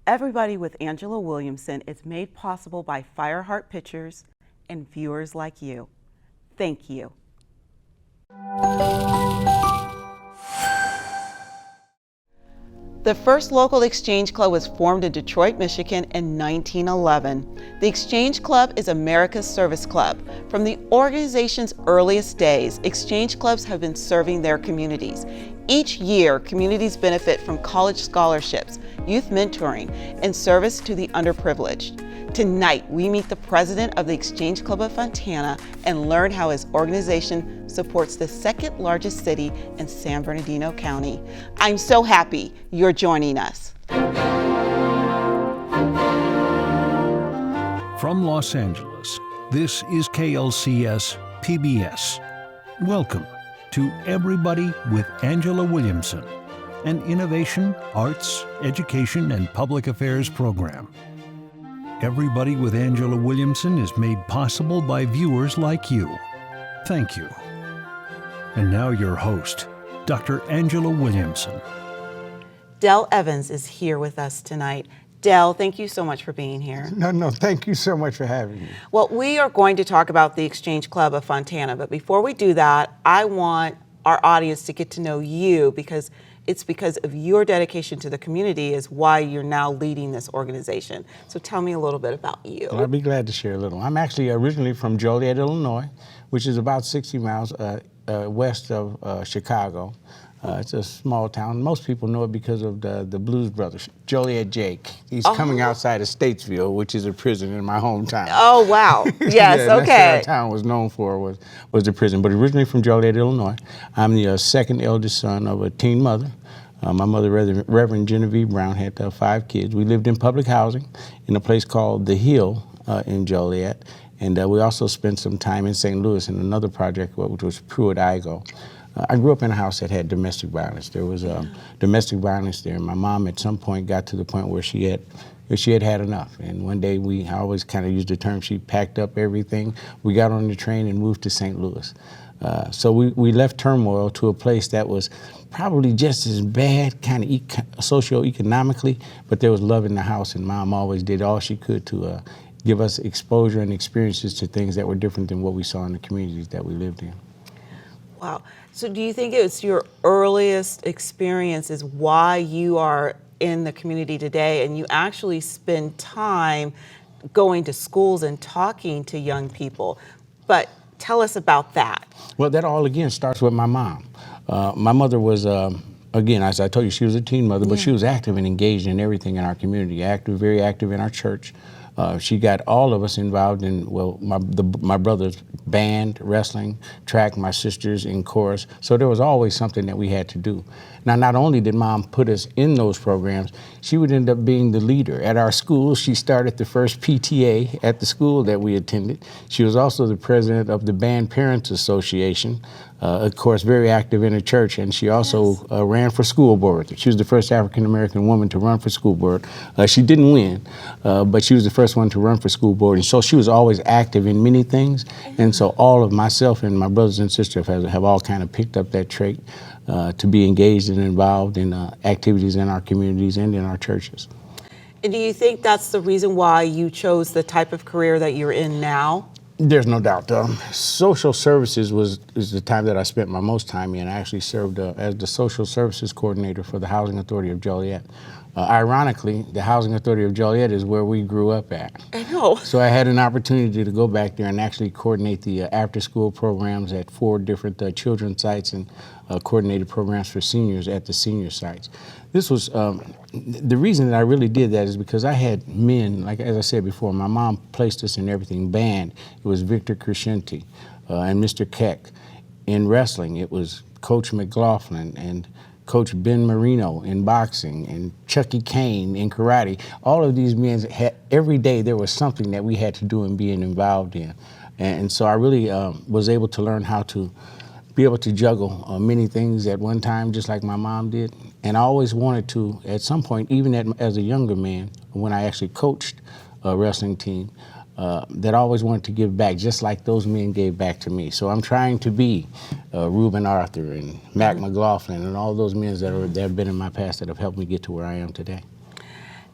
Everybody with Angela Williamson is made possible by Fireheart Pictures and viewers like you. Thank you. The first local Exchange Club was formed in Detroit, Michigan in 1911. The Exchange Club is America's service club. From the organization's earliest days, Exchange Clubs have been serving their communities. Each year, communities benefit from college scholarships, youth mentoring, and service to the underprivileged. Tonight, we meet the president of the Exchange Club of Fontana and learn how his organization supports the second largest city in San Bernardino County. I'm so happy you're joining us. From Los Angeles, this is KLCS PBS. Welcome to Everybody with Angela Williamson, an innovation, arts, education, and public affairs program. Everybody with Angela Williamson is made possible by viewers like you. Thank you. And now your host, Dr. Angela Williamson. Dell Evans is here with us tonight. Dell, thank you so much for being here. No, thank you so much for having me. Well, we are going to talk about the Exchange Club of Fontana, but before we do that, I want our audience to get to know you because it's because of your dedication to the community is why you're now leading this organization. So tell me a little bit about you. Well, I'd be glad to share a little. I'm actually originally from Joliet, Illinois, which is about 60 miles west of Chicago. It's a small town. Most people know it because of the Blues Brothers, Joliet Jake. He's coming outside of Statesville, which is a prison in my hometown. Oh, wow. Yes, yeah, okay. That's what our town was known for, was the prison. But originally from Joliet, Illinois. I'm the second eldest son of a teen mother. My mother, Reverend Genevieve Brown, had 5 kids. We lived in public housing in a place called The Hill in Joliet. And we also spent some time in St. Louis in another project, which was Pruitt-Igoe. I grew up in a house that had domestic violence. There was domestic violence there. My mom at some point got to the point where she had enough. And one day I always kind of used the term, she packed up everything. We got on the train and moved to St. Louis. So we left turmoil to a place that was probably just as bad, kind of socioeconomically, but there was love in the house, and Mom always did all she could to give us exposure and experiences to things that were different than what we saw in the communities that we lived in. Wow. So do you think it's your earliest experiences why you are in the community today and you actually spend time going to schools and talking to young people? But tell us about that. Well, that all, again, starts with my mom. My mother was, again, as I told you, she was a teen mother, but she was active and engaged in everything in our community, very active in our church. She got all of us involved in, well, my brother's band, wrestling, track, my sisters in chorus. So there was always something that we had to do. Now, not only did Mom put us in those programs, she would end up being the leader. At our school, she started the first PTA at the school that we attended. She was also the president of the Band Parents Association. Of course, very active in the church, and she also ran for school board. She was the first African-American woman to run for school board. She didn't win, but she was the first one to run for school board, and so she was always active in many things, and so all of myself and my brothers and sisters have all kind of picked up that trait to be engaged and involved in activities in our communities and in our churches. And do you think that's the reason why you chose the type of career that you're in now? There's no doubt. Social services is the time that I spent my most time in. I actually served as the social services coordinator for the Housing Authority of Joliet. Ironically, the Housing Authority of Joliet is where we grew up at. I know. So I had an opportunity to go back there and actually coordinate the after-school programs at 4 different children's sites and coordinated programs for seniors at the senior sites. This was, the reason that I really did that is because I had men, like as I said before, my mom placed us in everything. Band, it was Victor Crescenti and Mr. Keck. In wrestling, it was Coach McLaughlin and Coach Ben Marino in boxing and Chucky Kane in karate. All of these men, every day there was something that we had to do and being involved in. And so I really was able to learn how to be able to juggle many things at one time, just like my mom did. And I always wanted to, at some point, even as a younger man, when I actually coached a wrestling team, that I always wanted to give back, just like those men gave back to me. So I'm trying to be Reuben Arthur and Mac McLaughlin and all those men that have been in my past that have helped me get to where I am today.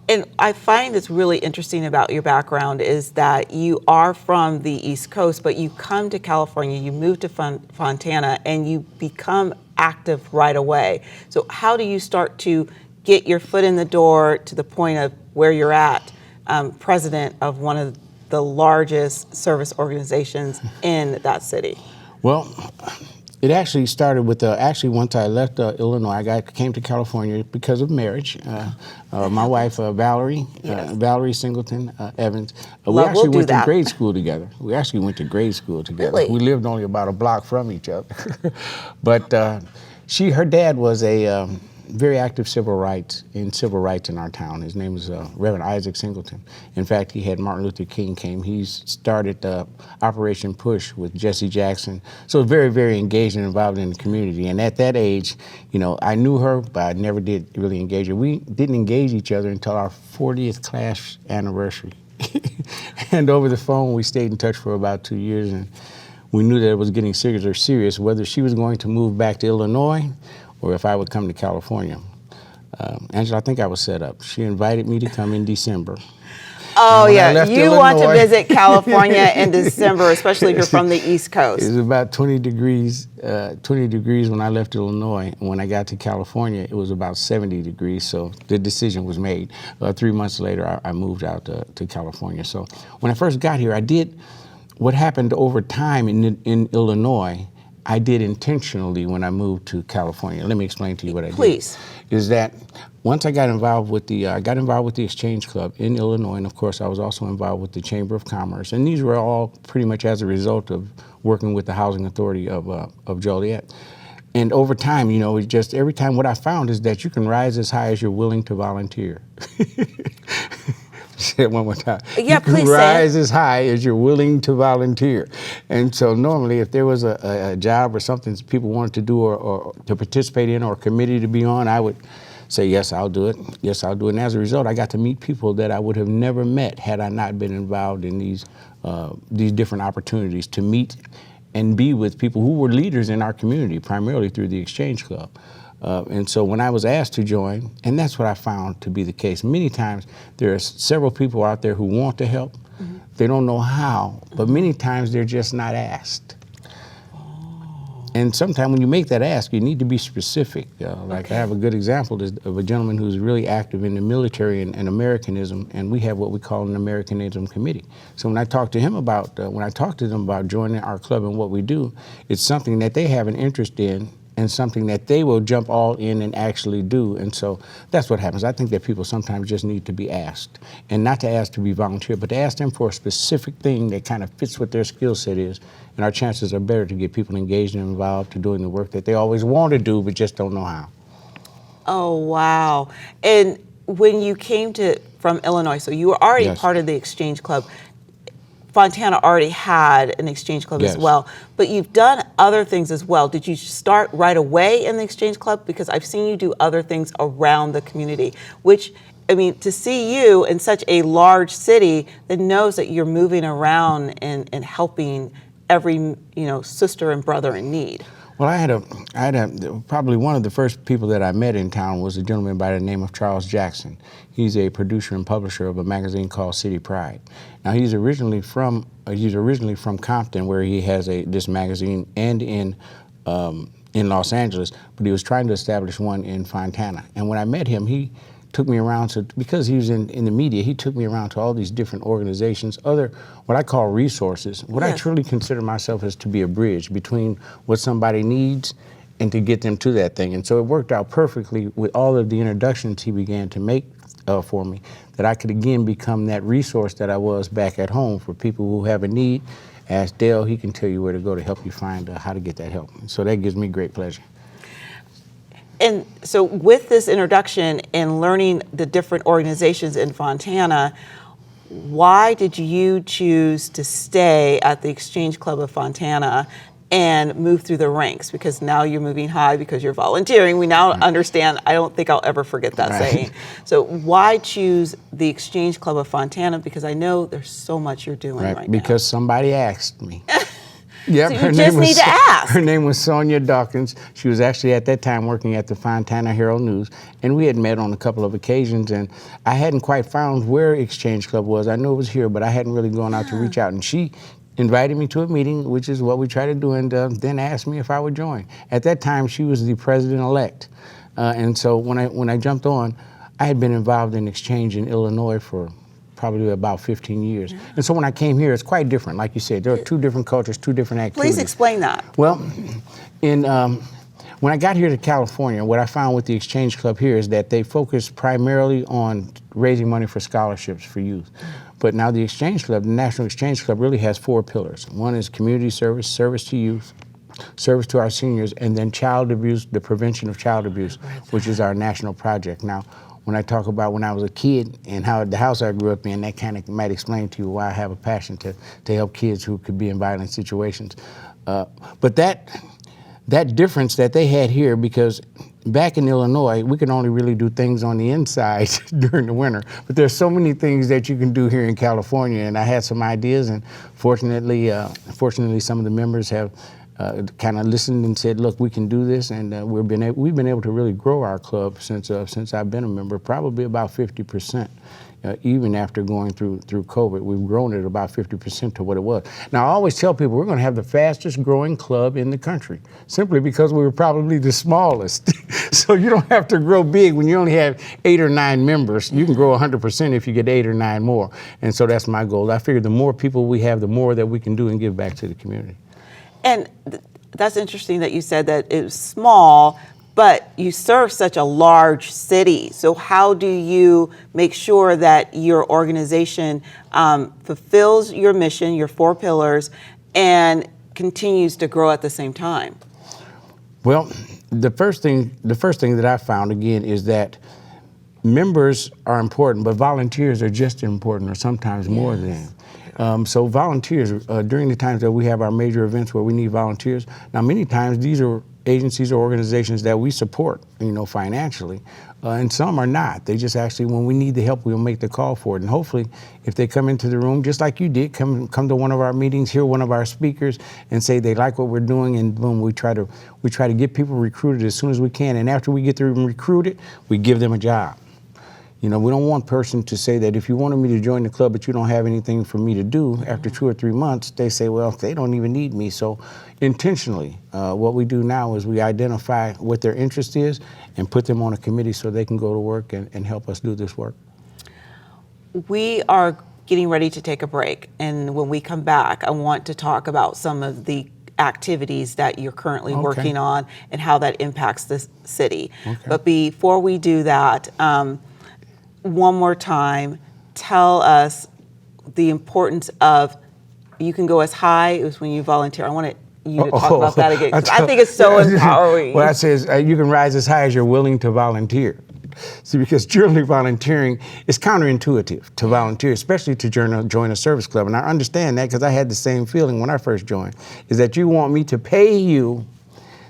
And I find it's really interesting about your background is that you are from the East Coast, but you come to California, you move to Fontana, and you become active right away. So how do you start to get your foot in the door to the point of where you're at, president of one of the largest service organizations in that city? Well, it actually started with, actually once I left Illinois, I came to California because of marriage. My wife, Valerie, Yes. Valerie Singleton Evans, we Love, actually we'll went do to that. grade school together. We actually went to grade school together. Really? We lived only about a block from each other. But her dad was a very active civil rights in our town. His name was Reverend Isaac Singleton. In fact, he had Martin Luther King came. He started Operation Push with Jesse Jackson. So very, very engaged and involved in the community. And at that age, you know, I knew her, but I never did really engage her. We didn't engage each other until our 40th class anniversary. And over the phone, we stayed in touch for about 2 years, and we knew that it was getting serious, whether she was going to move back to Illinois or if I would come to California. Angela, I think I was set up. She invited me to come in December. Oh yeah, you Illinois, want to visit California in December, especially if you're from the East Coast. It was about 20 degrees when I left Illinois. And when I got to California, it was about 70 degrees. So the decision was made. 3 months later, I moved out to California. So when I first got here, I did what happened over time in Illinois. I did intentionally when I moved to California. Let me explain to you what I did. Please. Is that once I got involved with the Exchange Club in Illinois, and of course I was also involved with the Chamber of Commerce, and these were all pretty much as a result of working with the Housing Authority of Joliet. And over time, you know, just every time what I found is that you can rise as high as you're willing to volunteer. Say it one more time. Yeah, you can please rise say it. as high as you're willing to volunteer. And so normally if there was a job or something people wanted to do or to participate in or a committee to be on, I would say, yes, I'll do it. Yes, I'll do it. And as a result, I got to meet people that I would have never met had I not been involved in these different opportunities to meet and be with people who were leaders in our community, primarily through the Exchange Club. And so when I was asked to join, and that's what I found to be the case, many times there are several people out there who want to help. Mm-hmm. They don't know how, but many times they're just not asked. And sometimes when you make that ask, you need to be specific. Like I have a good example of a gentleman who's really active in the military and Americanism, and we have what we call an Americanism committee. So when I talk to them about joining our club and what we do, it's something that they have an interest in and something that they will jump all in and actually do. And so that's what happens. I think that people sometimes just need to be asked, and not to ask to be volunteer, but to ask them for a specific thing that kind of fits what their skill set is. And our chances are better to get people engaged and involved to doing the work that they always want to do, but just don't know how. Oh, wow. And when you came from Illinois, so you were already Yes. part of the Exchange Club. Fontana already had an Exchange Club Yes. as well, but you've done other things as well. Did you start right away in the Exchange Club? Because I've seen you do other things around the community, which, I mean, to see you in such a large city that knows that you're moving around and helping every, sister and brother in need. Well, I had probably one of the first people that I met in town was a gentleman by the name of Charles Jackson. He's a producer and publisher of a magazine called City Pride. Now he's originally from Compton, where he has this magazine, and in Los Angeles, but he was trying to establish one in Fontana. And when I met him, he took me around because he was in the media, he took me around to all these different organizations, what I call resources, what I truly consider myself as to be a bridge between what somebody needs and to get them to that thing. And so it worked out perfectly with all of the introductions he began to make for me, that I could again become that resource that I was back at home for people who have a need. Ask Dale, he can tell you where to go to help you find how to get that help. So that gives me great pleasure. And so with this introduction and learning the different organizations in Fontana, why did you choose to stay at the Exchange Club of Fontana and move through the ranks? Because now you're moving high because you're volunteering. We now understand. I don't think I'll ever forget that saying. So why choose the Exchange Club of Fontana? Because I know there's so much you're doing right now. Because somebody asked me. Yep, So you just need to ask. Her name was Sonia Dawkins. She was actually at that time working at the Fontana Herald News, and we had met on a couple of occasions, and I hadn't quite found where Exchange Club was. I knew it was here, but I hadn't really gone out to reach out, and she invited me to a meeting, which is what we try to do, and then asked me if I would join. At that time, she was the president-elect, and so when I jumped on, I had been involved in Exchange in Illinois for probably about 15 years. And so when I came here, it's quite different. Like you said, there are two different cultures, two different activities. Please explain that. Well, when I got here to California, what I found with the Exchange Club here is that they focus primarily on raising money for scholarships for youth. But now the Exchange Club, the National Exchange Club, really has 4 pillars. One is community service, service to youth, service to our seniors, and then child abuse, the prevention of child abuse, which is our national project. Now, when I talk about when I was a kid and how the house I grew up in, that kind of might explain to you why I have a passion to help kids who could be in violent situations. But that difference that they had here, because back in Illinois, we could only really do things on the inside during the winter. But there's so many things that you can do here in California, and I had some ideas, and fortunately some of the members have kind of listened and said, look, we can do this, and we've been able to really grow our club since I've been a member, probably about 50%. Even after going through COVID, we've grown it about 50% to what it was. Now, I always tell people we're going to have the fastest growing club in the country, simply because we were probably the smallest. So you don't have to grow big when you only have 8 or 9 members. You can grow 100% if you get 8 or 9 more. And so that's my goal. I figure the more people we have, the more that we can do and give back to the community. And that's interesting that you said that it was small, but you serve such a large city. So how do you make sure that your organization fulfills your mission, your 4 pillars, and continues to grow at the same time? Well, the first thing that I found, again, is that members are important, but volunteers are just as important, or sometimes more than. So volunteers, during the times that we have our major events where we need volunteers, now many times these are agencies or organizations that we support, financially, and some are not. They just actually, when we need the help, we'll make the call for it. And hopefully, if they come into the room, just like you did, come to one of our meetings, hear one of our speakers, and say they like what we're doing, and boom, we try to get people recruited as soon as we can. And after we get them recruited, we give them a job. We don't want a person to say that if you wanted me to join the club, but you don't have anything for me to do, after 2 or 3 months, they say, well, they don't even need me. So intentionally, what we do now is we identify what their interest is and put them on a committee so they can go to work and help us do this work. We are getting ready to take a break. And when we come back, I want to talk about some of the activities that you're currently working on and how that impacts the city. Okay. But before we do that, one more time, tell us the importance of, you can go as high as when you volunteer. I want you to talk about that again, because I think it's so empowering. Well, I says you can rise as high as you're willing to volunteer. See, because generally volunteering is counterintuitive to volunteer, especially to join a service club. And I understand that because I had the same feeling when I first joined, is that you want me to pay you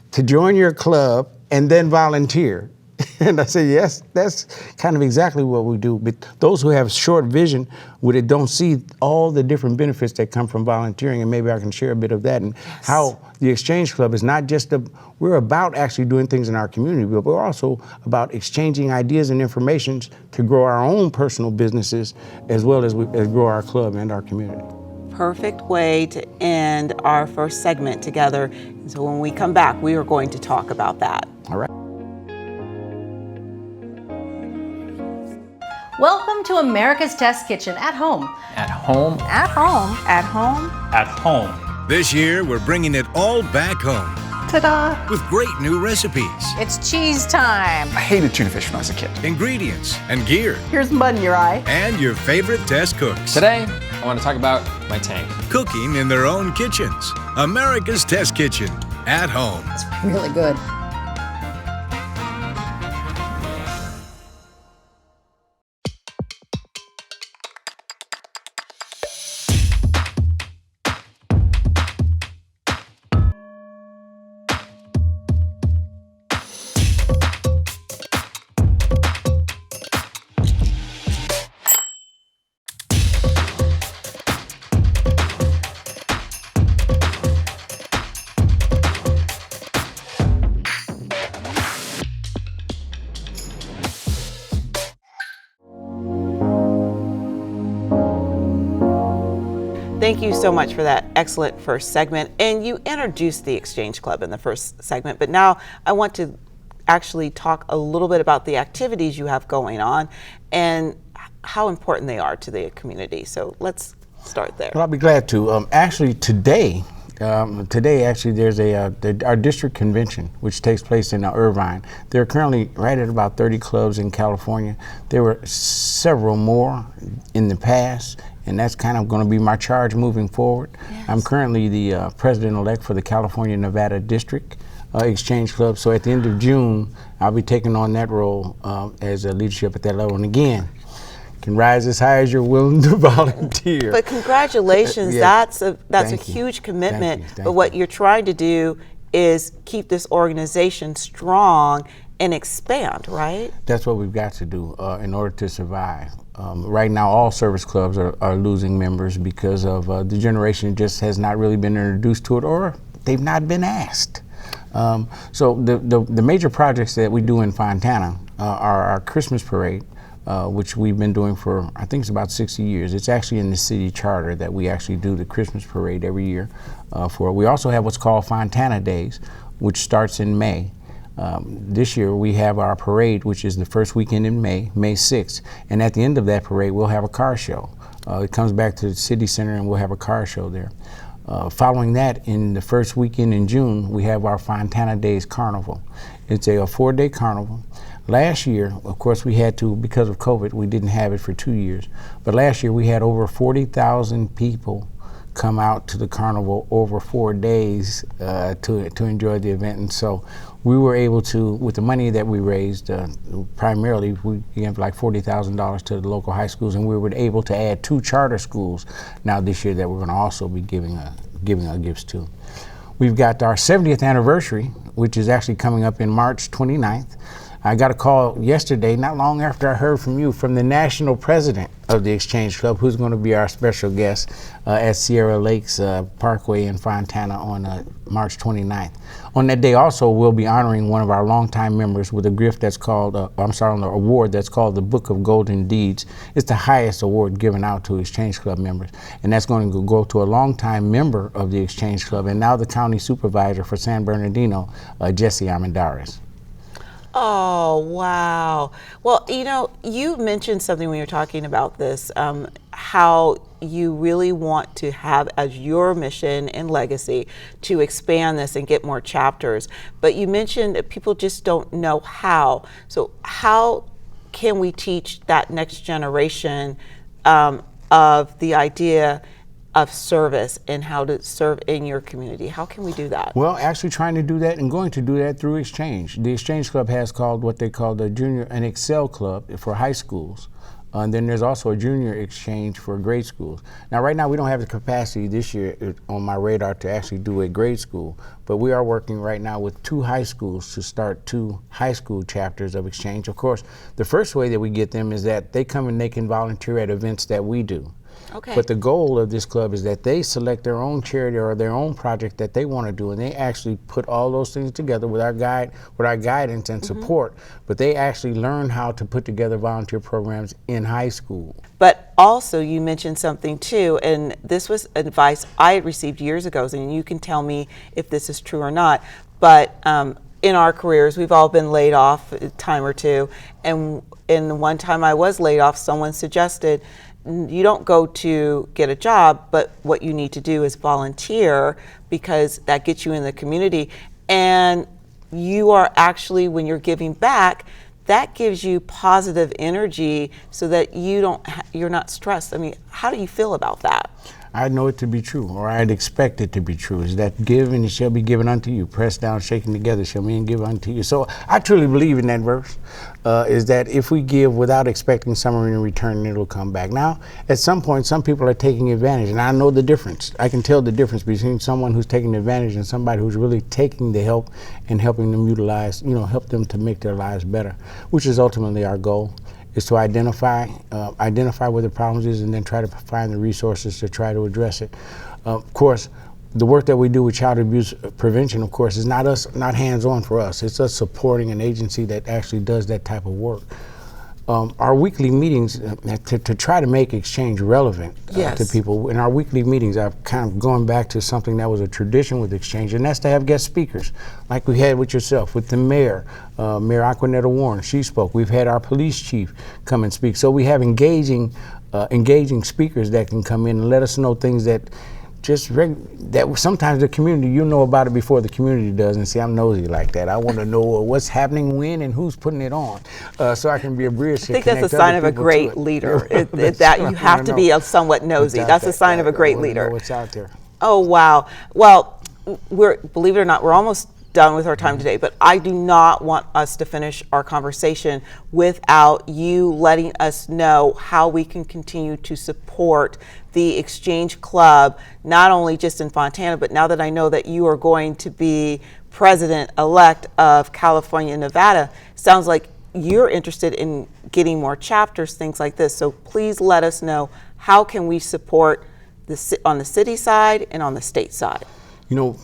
to join your club and then volunteer. And I say, yes, that's kind of exactly what we do. But those who have short vision with it don't see all the different benefits that come from volunteering, and maybe I can share a bit of that, and how the Exchange Club is not just we're about actually doing things in our community, but we're also about exchanging ideas and information to grow our own personal businesses as well as grow our club and our community. Perfect way to end our first segment together. And so when we come back, we are going to talk about that. All right. Welcome to America's Test Kitchen at home. At home. At home. At home. At home. This year, we're bringing it all back home. Ta-da! With great new recipes, It's cheese time. I hated tuna fish when I was a kid. ingredients, and gear, Here's mud in your eye. and your favorite test cooks. Today, I want to talk about my tank. Cooking in their own kitchens. America's Test Kitchen. At home. It's really good. Thank you so much for that excellent first segment. And you introduced the Exchange Club in the first segment, but now I want to actually talk a little bit about the activities you have going on and how important they are to the community. So let's start there. Well, I'll be glad to. Actually, today there's our district convention, which takes place in Irvine. There are currently right at about 30 clubs in California. There were several more in the past, and that's kind of going to be my charge moving forward. Yes. I'm currently the president-elect for the California-Nevada District Exchange Club. So at the end of June, I'll be taking on that role as a leadership at that level. And again, can rise as high as you're willing to volunteer. But congratulations, that's a huge commitment. But what you're trying to do is keep this organization strong and expand, right? That's what we've got to do in order to survive. Right now, all service clubs are losing members because of the generation just has not really been introduced to it, or they've not been asked. So the major projects that we do in Fontana are our Christmas parade, which we've been doing for, I think it's about 60 years. It's actually in the city charter that we actually do the Christmas parade every year. We also have what's called Fontana Days, which starts in May. This year we have our parade, which is the first weekend in May, May 6th. And at the end of that parade, we'll have a car show. It comes back to the city center and we'll have a car show there. Following that, in the first weekend in June, we have our Fontana Days Carnival. It's a 4-day carnival. Last year, of course, we had to, because of COVID, we didn't have it for 2 years. But last year we had over 40,000 people come out to the carnival over 4 days to enjoy the event. And so we were able to, with the money that we raised, primarily we gave like $40,000 to the local high schools, and we were able to add 2 charter schools now this year that we're going to also be giving our gifts to. We've got our 70th anniversary, which is actually coming up in March 29th. I got a call yesterday, not long after I heard from you, from the national president of the Exchange Club, who's going to be our special guest at Sierra Lakes Parkway in Fontana on March 29th. On that day also, we'll be honoring one of our longtime members with a gift that's called, an award that's called the Book of Golden Deeds. It's the highest award given out to Exchange Club members, and that's going to go to a longtime member of the Exchange Club and now the county supervisor for San Bernardino, Jesse Armendariz. Oh, wow. Well, you know, you mentioned something when you were talking about this, how you really want to have as your mission and legacy to expand this and get more chapters. But you mentioned that people just don't know how. So how can we teach that next generation of the idea of service and how to serve in your community? How can we do that? Well, actually trying to do that and going to do that through Exchange. The Exchange Club has called what they call an Excel Club for high schools. And then there's also a junior exchange for grade schools. Now, right now, we don't have the capacity this year on my radar to actually do a grade school, but we are working right now with 2 high schools to start 2 high school chapters of Exchange. Of course, the first way that we get them is that they come and they can volunteer at events that we do. Okay. But the goal of this club is that they select their own charity or their own project that they want to do, and they actually put all those things together with our guidance and support. But they actually learn how to put together volunteer programs in high school. But also, you mentioned something too, and this was advice I had received years ago, and you can tell me if this is true or not. But in our careers, we've all been laid off a time or two, and in one time I was laid off, someone suggested, you don't go to get a job, but what you need to do is volunteer, because that gets you in the community. And you are actually, when you're giving back, that gives you positive energy so that you're not stressed. I mean, how do you feel about that? I know it to be true, or I'd expect it to be true, is that give and it shall be given unto you. Pressed down, shaken together, shall men give unto you. So I truly believe in that verse, is that if we give without expecting something in return, it'll come back. Now, at some point, some people are taking advantage, and I know the difference. I can tell the difference between someone who's taking advantage and somebody who's really taking the help and helping them utilize, help them to make their lives better, which is ultimately our goal. Is to identify where the problems is and then try to find the resources to try to address it. Of course, the work that we do with child abuse prevention, of course, is not hands-on for us. It's us supporting an agency that actually does that type of work. our weekly meetings to try to make Exchange relevant Yes. to people. In our weekly meetings, I've kind of gone back to something that was a tradition with Exchange, and that's to have guest speakers, like we had with yourself, with the mayor, Mayor Aquanetta Warren. She spoke. We've had our police chief come and speak. So we have engaging speakers that can come in and let us know things that that sometimes the community, you know about it before the community does. And see, I'm nosy like that. I want to know what's happening when and who's putting it on, so I can be a bridge. I think that's a sign of a great leader, that you have to be somewhat nosy. That's a sign of a great leader. Know what's out there. Oh, wow. Well, believe it or not, we're almost done with our time today, but I do not want us to finish our conversation without you letting us know how we can continue to support the Exchange Club, not only just in Fontana, but now that I know that you are going to be president-elect of California and Nevada, sounds like you're interested in getting more chapters, things like this. So please let us know, how can we support on the city side and on the state side? You know,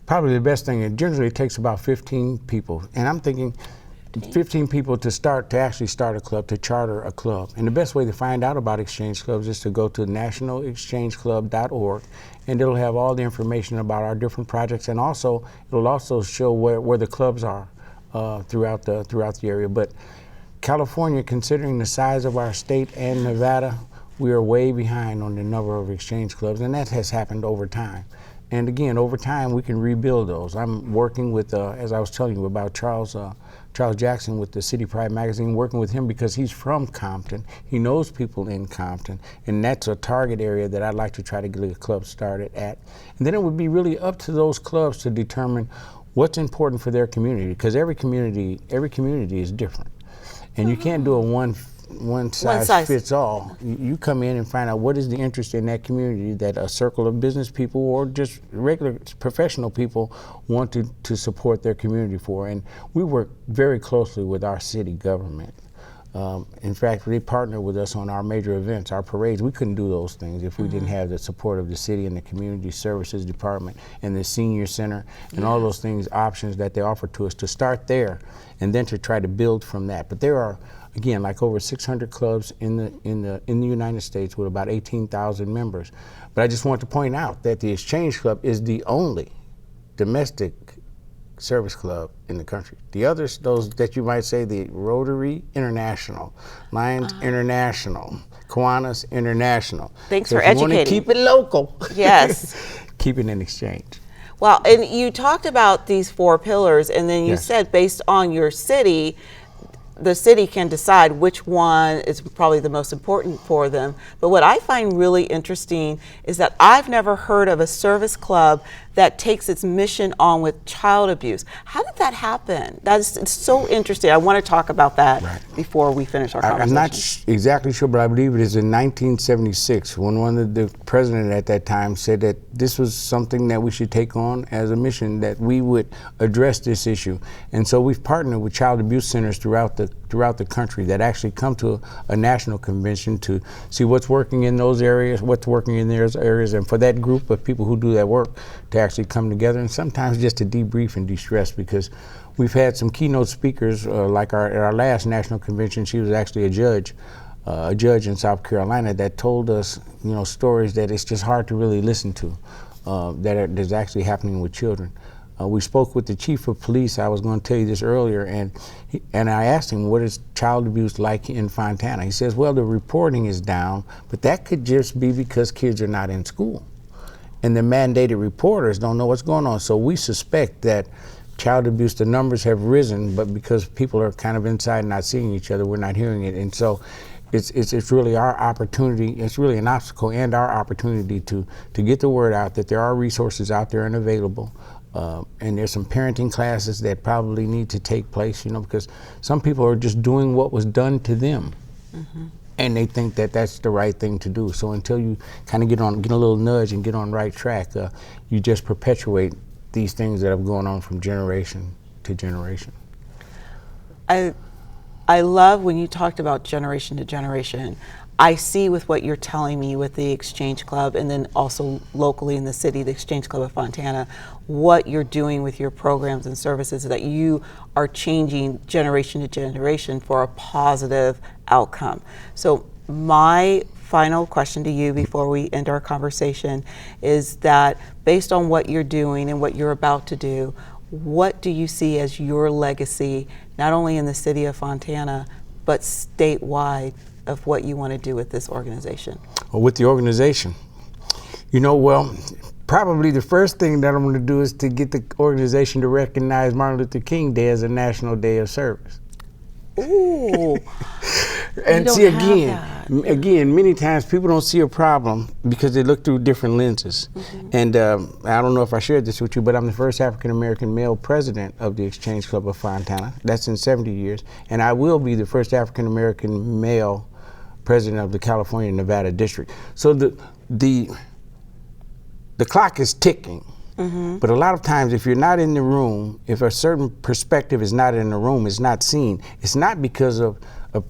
probably the best thing, it generally takes about 15 people. And I'm thinking 15 people to actually start a club, to charter a club. And the best way to find out about Exchange Clubs is to go to nationalexchangeclub.org, and it'll have all the information about our different projects, and also it'll also show where the clubs are throughout the area. But California, considering the size of our state, and Nevada, we are way behind on the number of Exchange Clubs, and that has happened over time. And again, over time, we can rebuild those. I'm working with, as I was telling you about Charles Jackson with the City Pride magazine, working with him because he's from Compton. He knows people in Compton, and that's a target area that I'd like to try to get a club started at. And then it would be really up to those clubs to determine what's important for their community, because every community is different. And you can't do a one size fits all. You come in and find out what is the interest in that community that a circle of business people or just regular professional people want to support their community for. And we work very closely with our city government. In fact, they partner with us on our major events, our parades. We couldn't do those things if we didn't have the support of the city and the community services department and the senior center and all those things, options that they offer to us, to start there and then to try to build from that. But there are, again, like over 600 clubs in the United States with about 18,000 members. But I just want to point out that the Exchange Club is the only domestic service club in the country. The others, those that you might say, the Rotary International, Lions International, Kiwanis International. Thanks so for if you educating. want to keep it local. Yes. Keep it in Exchange. Well, and you talked about these 4 pillars, and then you said based on your city, the city can decide which one is probably the most important for them. But what I find really interesting is that I've never heard of a service club that takes its mission on with child abuse. How did that happen? It's so interesting. I want to talk about that before we finish our conversation. I'm not exactly sure, but I believe it is in 1976 when one of the president at that time said that this was something that we should take on as a mission, that we would address this issue. And so we've partnered with child abuse centers throughout the country that actually come to a national convention to see what's working in those areas, what's working in those areas, and for that group of people who do that work to actually come together, and sometimes just to debrief and de-stress, because we've had some keynote speakers, like at our last national convention. She was actually a judge in South Carolina that told us, stories that it's just hard to really listen to, that's actually happening with children. We spoke with the chief of police. I was going to tell you this earlier, and I asked him, what is child abuse like in Fontana? He says, well, the reporting is down, but that could just be because kids are not in school. And the mandated reporters don't know what's going on. So we suspect that child abuse, the numbers have risen, but because people are kind of inside and not seeing each other, we're not hearing it. And so it's really our opportunity, it's really an obstacle and our opportunity to get the word out that there are resources out there and available. And there's some parenting classes that probably need to take place, because some people are just doing what was done to them. Mm-hmm. And they think that that's the right thing to do. So until you kind of get a little nudge and get on the right track, you just perpetuate these things that have gone on from generation to generation. I love when you talked about generation to generation. I see with what you're telling me with the Exchange Club, and then also locally in the city, the Exchange Club of Fontana, what you're doing with your programs and services, that you are changing generation to generation for a positive outcome. So my final question to you before we end our conversation is that, based on what you're doing and what you're about to do, what do you see as your legacy, not only in the city of Fontana, but statewide, of what you want to do with this organization? Well, with the organization, well, probably the first thing that I'm going to do is to get the organization to recognize Martin Luther King Day as a national day of service. Ooh. And see, again, many times people don't see a problem because they look through different lenses. And I don't know if I shared this with you, but I'm the first African-American male president of the Exchange Club of Fontana. That's in 70 years. And I will be the first African-American male president of the California-Nevada district. So the clock is ticking. But a lot of times, if you're not in the room, if a certain perspective is not in the room, it's not seen, it's not because of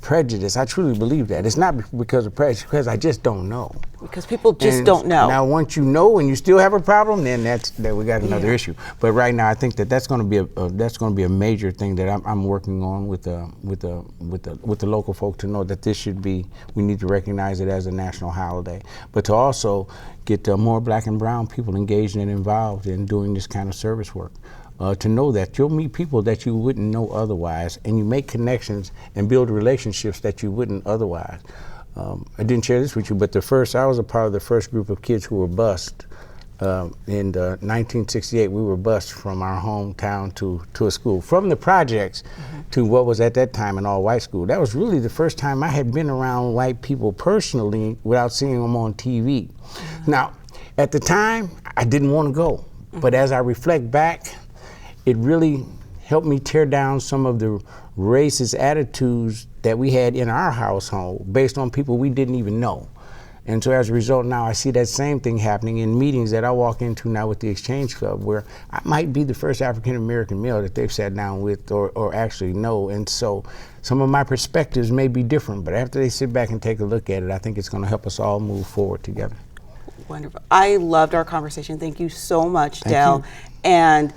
prejudice. I truly believe that. It's not because of prejudice, because I just don't know. Because people just don't know. Now, once you know and you still have a problem, then that we got another issue. But right now, I think that's going to be a major thing that I'm working on with the local folk, to know that we need to recognize it as a national holiday, but to also get more Black and brown people engaged and involved in doing this kind of service work. To know that you'll meet people that you wouldn't know otherwise, and you make connections and build relationships that you wouldn't otherwise. I didn't share this with you, but I was a part of the first group of kids who were bused. In 1968, we were bused from our hometown to a school, from the projects to what was at that time an all-white school. That was really the first time I had been around white people personally without seeing them on TV. Now, at the time, I didn't want to go, but as I reflect back, it really helped me tear down some of the racist attitudes that we had in our household based on people we didn't even know. And so as a result, now I see that same thing happening in meetings that I walk into now with the Exchange Club, where I might be the first African-American male that they've sat down with or actually know. And so some of my perspectives may be different, but after they sit back and take a look at it, I think it's going to help us all move forward together. Wonderful. I loved our conversation. Thank you so much, Thank Del. you. And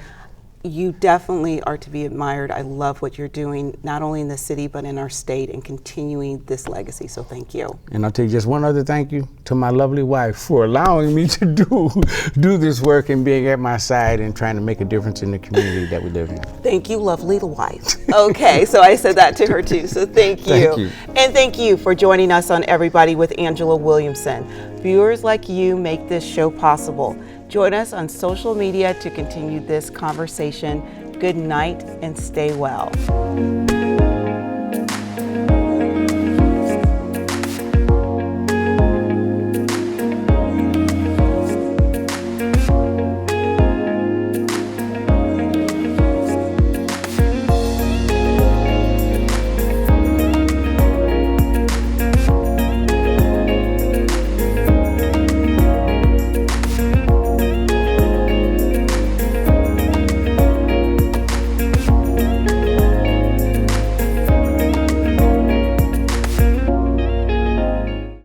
you definitely are to be admired. I love what you're doing, not only in the city, but in our state, and continuing this legacy. So thank you. And I'll tell you just one other thank you to my lovely wife for allowing me to do this work and being at my side and trying to make a difference in the community that we live in. Thank you, lovely wife. Okay, so I said that to her too, so thank you. Thank you. And thank you for joining us on Everybody with Angela Williamson. Viewers like you make this show possible. Join us on social media to continue this conversation. Good night and stay well.